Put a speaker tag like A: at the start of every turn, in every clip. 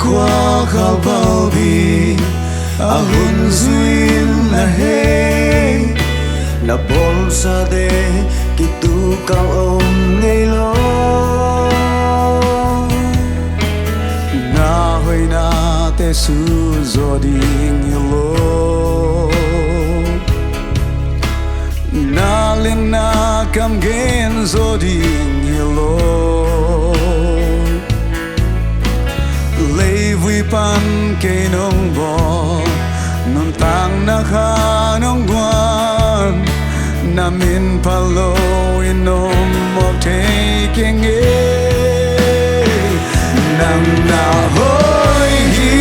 A: qua khao bao bì hun duin na he na bol sa de ki tu cao ôm ngay lo na hoi na te su zo ding lo na len na kam gen zo ding lo lei vui pan ke nong bo non tang na kha nong guan na min palo inom mo te king e nang na hoi hi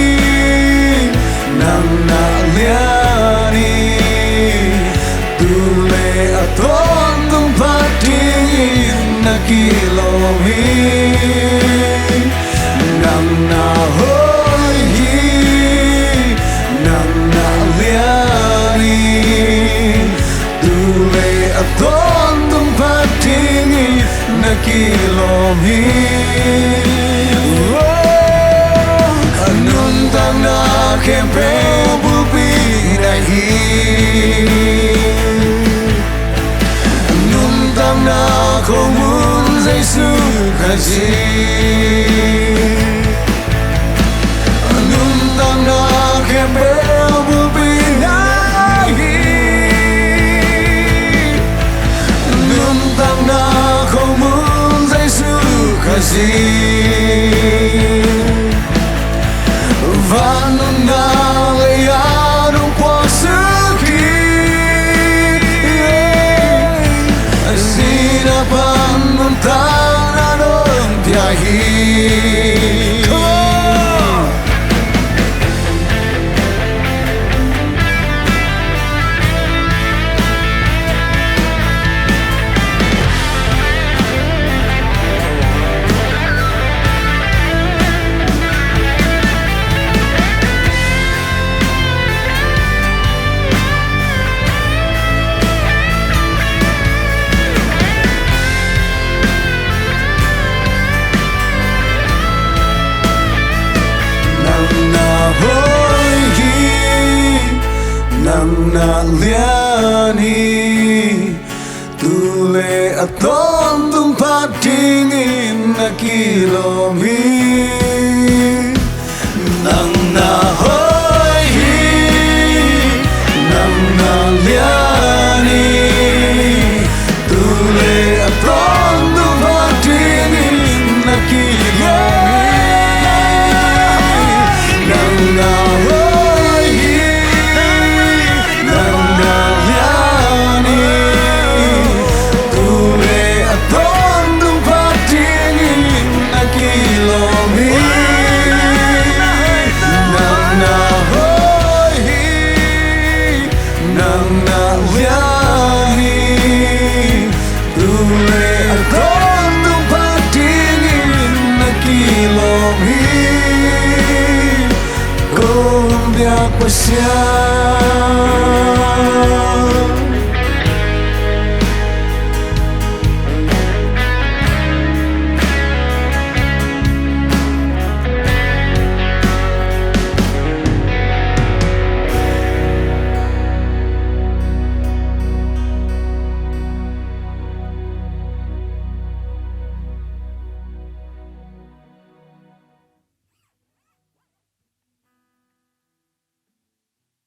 A: nang na liani tu le aton tung patin na kilo hi nang na hoi hi nang na liani tu le aton tung patin na kilo hi anun tang na kempe bupi na hi anun tang na komun zai su kazi anun tang na kempe bupi na hi anun tang na komun zai su kazi Vanun na leano posuki Sina panun tananon piahi Nang na liani tu le aton tung patingin na kilomi nang na hoi nang na liani tu le aton tung patingin na kilomi nang na Pasya